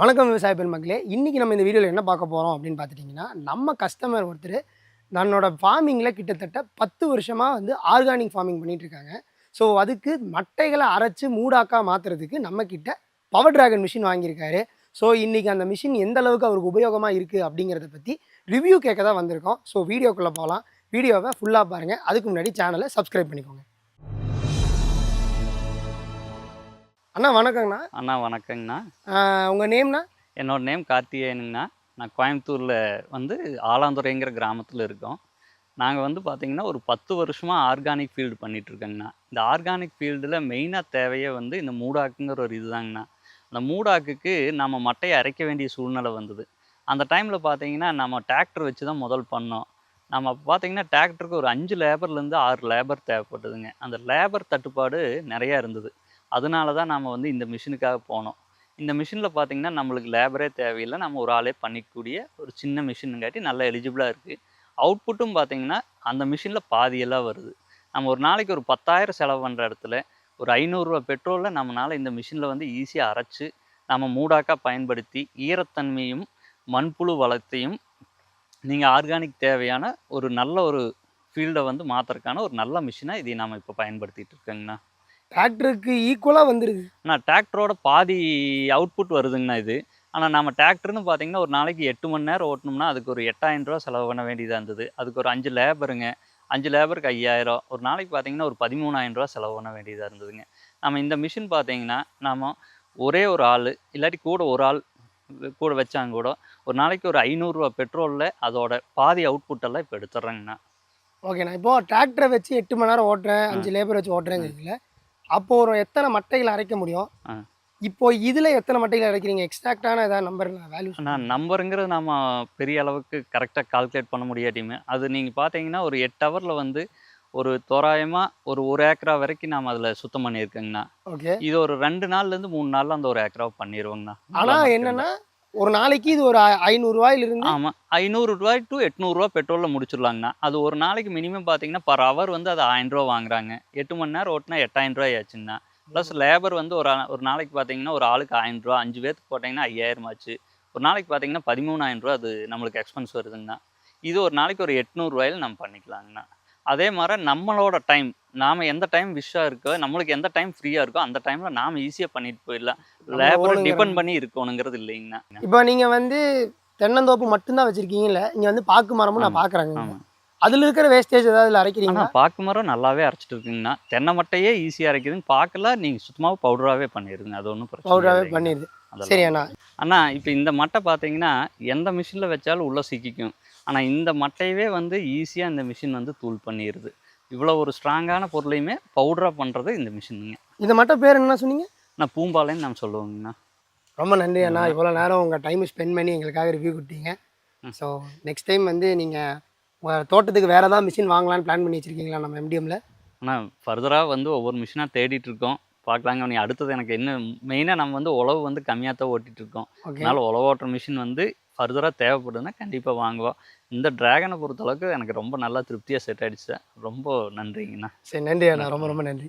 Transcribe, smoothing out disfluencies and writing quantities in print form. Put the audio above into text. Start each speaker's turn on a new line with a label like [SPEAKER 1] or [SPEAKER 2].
[SPEAKER 1] வணக்கம் விவசாய பெருமக்களே. இன்னைக்கு நம்ம இந்த வீடியோவில் என்ன பார்க்க போகிறோம் அப்படின்னு பார்த்துட்டிங்கன்னா, நம்ம கஸ்டமர் ஒருத்தர் தன்னோட ஃபார்மிங்கில் கிட்டத்தட்ட 10 வருஷமாக ஆர்கானிக் ஃபார்மிங் பண்ணிகிட்ருக்காங்க. ஸோ அதுக்கு மட்டைகளை அரைச்சி மூடாக்கா மாற்றுறதுக்கு நம்மக்கிட்ட பவர் டிராகன் மிஷின் வாங்கியிருக்காரு. ஸோ இன்றைக்கி அந்த மிஷின் எந்த அளவுக்கு அவருக்கு உபயோகமாக இருக்குது அப்படிங்கிறத பற்றி ரிவ்யூ கேட்க தான் வந்திருக்கோம். ஸோ வீடியோக்குள்ளே போகலாம். வீடியோவை ஃபுல்லாக பாருங்கள். அதுக்கு முன்னாடி சேனலை சப்ஸ்கிரைப் பண்ணிக்கோங்க. அண்ணா வணக்கங்கண்ணா.
[SPEAKER 2] அண்ணா வணக்கங்கண்ணா.
[SPEAKER 1] உங்கள் நேம்ண்ணா?
[SPEAKER 2] என்னோட நேம் கார்த்திகேயனுங்கண்ணா. நான் கோயம்புத்தூரில் ஆலாந்துறைங்கிற கிராமத்தில் இருக்கோம். நாங்கள் பார்த்திங்கன்னா ஒரு 10 வருஷமாக ஆர்கானிக் ஃபீல்டு பண்ணிகிட்ருக்கோங்கண்ணா. இந்த ஆர்கானிக் ஃபீல்டில் மெயினாக தேவையே இந்த மூடாக்குங்கிற ஒரு இதுதாங்கண்ணா. அந்த மூடாக்குக்கு நம்ம மட்டையை அரைக்க வேண்டிய சூழ்நிலை வந்தது. அந்த டைமில் பார்த்திங்கன்னா நம்ம டிராக்டர் வச்சு தான் முதல் பண்ணோம். நம்ம பார்த்திங்கன்னா டிராக்டருக்கு ஒரு 5 லேபர்லேருந்து 6 லேபர் தேவைப்பட்டதுங்க. அந்த லேபர் தட்டுப்பாடு நிறையா இருந்தது. அதனால தான் நாம் இந்த மிஷினுக்காக போனோம். இந்த மிஷினில் பார்த்திங்கன்னா நம்மளுக்கு லேபரே தேவையில்லை. நம்ம ஒரு ஆளே பண்ணிக்கக்கூடிய ஒரு சின்ன மிஷினுங்காட்டி நல்லா எலிஜிபிளாக இருக்குது. அவுட்புட்டும் பார்த்திங்கன்னா அந்த மிஷினில் பாதியெல்லாம் வருது. நம்ம ஒரு நாளைக்கு ஒரு 10,000 செலவு பண்ணுற இடத்துல ஒரு 500 ரூபா பெட்ரோலில் நம்மளால் இந்த மிஷினில் ஈஸியாக அரைச்சி நம்ம மூடாக்கா பயன்படுத்தி ஈரத்தன்மையும் மண்புழு வளத்தையும் நீங்கள் ஆர்கானிக் தேவையான ஒரு நல்ல ஒரு ஃபீல்டை மாற்றுறதுக்கான ஒரு நல்ல மிஷினாக இதை நம்ம இப்போ பயன்படுத்திகிட்டு இருக்கோங்கண்ணா.
[SPEAKER 1] டிராக்டருக்கு ஈக்குவலாக வந்துடுது.
[SPEAKER 2] ஆனால் டிராக்டரோட பாதி அவுட்புட் வருதுங்கண்ணா இது. ஆனால் நம்ம டிராக்டர்னு பார்த்தீங்கன்னா ஒரு நாளைக்கு 8 மணி நேரம் ஓட்டணும்னா அதுக்கு ஒரு 8,000 ரூபா செலவு பண்ண வேண்டியதாக இருந்தது. அதுக்கு ஒரு 5 லேபருங்க. 5 லேபருக்கு 5,000. ஒரு நாளைக்கு பார்த்தீங்கன்னா ஒரு 13,000 ரூபா செலவு பண்ண வேண்டியதாக இருந்ததுங்க. நம்ம இந்த மிஷின் பார்த்தீங்கன்னா நம்ம ஒரே ஒரு ஆள் இல்லாட்டி கூட ஒரு ஆள் கூட வச்சாங்க கூட ஒரு நாளைக்கு ஒரு 500 ரூபா பெட்ரோலில் அதோட பாதி அவுட்புட்டெல்லாம் இப்போ எடுத்துட்றேங்கண்ணா.
[SPEAKER 1] ஓகேண்ணா. இப்போது டிராக்டரை வச்சு 8 மணி நேரம் ஓட்டுறேன், 5 லேபர் வச்சு ஓட்டுறேங்கிறீங்கள, அப்போ ஒரு எத்தனை மட்டைகளை அரைக்க முடியும்? இப்போ இதில் எத்தனை மட்டைகள் அரைக்கிறீங்க? எக்ஸாக்டான ஏதாவது நம்பர் வேல்யூ?
[SPEAKER 2] நம்பருங்கிறது நம்ம பெரிய அளவுக்கு கரெக்டாக கால்குலேட் பண்ண முடியாட்டியுமே அது நீங்கள் பார்த்தீங்கன்னா ஒரு 8 ஹவரில் ஒரு தோராயமாக ஒரு ஏக்கரா வரைக்கும் நாம் அதில் சுத்தம் பண்ணியிருக்கேங்கண்ணா.
[SPEAKER 1] ஓகே. இது
[SPEAKER 2] ஒரு 2 நாள்லேருந்து 3 நாளில் அந்த ஒரு ஏக்கராவை பண்ணிடுவோங்கண்ணா.
[SPEAKER 1] ஆனால் என்னென்னா ஒரு நாளைக்கு இது ஒரு 500 ரூபாயிலிருந்து
[SPEAKER 2] ஆமாம் 500 ரூபாய் டு 800 ரூபா பெட்ரோலில் முடிச்சிடலாங்கண்ணா. அது ஒரு நாளைக்கு மினிமம் பார்த்தீங்கன்னா பர் ஹவர் அது 1000 ரூபா வாங்குறாங்க. 8 மணி நேரம் ஓட்டினா 8,000 ரூபாய் ஆச்சுங்கண்ணா. ப்ளஸ் லேபர் ஒரு நாளைக்கு பார்த்தீங்கன்னா ஒரு ஆளுக்கு 1000 ரூபா, 5 பேருக்கு போட்டிங்கன்னா 5000 ஆச்சு. ஒரு நாளைக்கு பார்த்தீங்கன்னா 13,000 ரூபா அது நம்மளுக்கு எக்ஸ்பென்ஸ் வருதுங்கண்ணா. இது ஒரு நாளைக்கு ஒரு 800 ரூபாயில் நம்ம பண்ணிக்கலாங்கண்ணா. அதே மாதிரி நம்மளோட டைம் நாம் எந்த டைம் விஷாக இருக்கோ நம்மளுக்கு எந்த டைம் ஃப்ரீயாக இருக்கோ அந்த டைமில் நாம் ஈஸியாக பண்ணிட்டு போயிடலாம். லேபரை டிபெண்ட் பண்ணி இருக்கணுங்கிறது இல்லைங்கண்ணா.
[SPEAKER 1] இப்போ நீங்கள் தென்னந்தோப்பு மட்டும்தான் வச்சுருக்கீங்கல்ல, இங்கே பாக்கு மரமும் நான் பார்க்குறேங்க. அதில் இருக்கிற வேஸ்டேஜ் ஏதாவது இல்லை அரைக்கிறீங்க?
[SPEAKER 2] பாக்கு மரம் நல்லாவே அரைச்சிட்டு இருக்குங்கண்ணா. தென்னை மட்டையே ஈஸியாக அரைக்குதுங்க. பாக்கெல்லாம் நீங்கள் சுத்தமாக பவுடராகவே பண்ணிடுங்க. அது ஒன்றும் பிரச்சனை
[SPEAKER 1] பவுடராகவே பண்ணிடுது. சரி அண்ணா.
[SPEAKER 2] அண்ணா இப்போ இந்த மட்டை பார்த்தீங்கன்னா எந்த மிஷினில் வச்சாலும் உள்ளே சிக்கிக்கும். ஆனால் இந்த மட்டையவே ஈஸியாக இந்த மிஷின் தூள் பண்ணிடுது. இவ்வளோ ஒரு ஸ்ட்ராங்கான பொருளையுமே பவுடராக பண்ணுறது இந்த மிஷினுங்க.
[SPEAKER 1] இந்த மட்டை பேர் என்ன சொன்னீங்க?
[SPEAKER 2] நான் பூம்பாலைன்னு நம்ம சொல்லுவோங்கண்ணா.
[SPEAKER 1] ரொம்ப நன்றி அண்ணா. இவ்வளோ நேரம் உங்கள் டைம் ஸ்பெண்ட் பண்ணி எங்களுக்காக ரிவ்யூ கொடுத்தீங்க. ஸோ நெக்ஸ்ட் டைம் நீங்கள் உங்கள் தோட்டத்துக்கு வேறு ஏதாவது மிஷின் வாங்கலான்னு பிளான் பண்ணி வச்சுருக்கீங்களா நம்ம எம்டிஎம்மில்?
[SPEAKER 2] ஆனால் ஃபர்தராக ஒவ்வொரு மிஷினாக தேடிட்டு இருக்கோம். பார்க்கலாங்க. நீ அடுத்தது எனக்கு என்ன மெயினாக நம்ம உழவு கம்மியாக தான் ஓட்டிகிட்டு இருக்கோம். அதனால் உழவு ஓட்டுற மிஷின் ஃபர்தராக தேவைப்படுதுன்னா கண்டிப்பாக வாங்குவோம். இந்த டிராகனை பொறுத்தளவுக்கு எனக்கு ரொம்ப நல்லா திருப்தியாக செட் ஆகிடுச்சு. ரொம்ப நன்றிங்கண்ணா.
[SPEAKER 1] சரி நன்றி அண்ணா. ரொம்ப ரொம்ப நன்றி.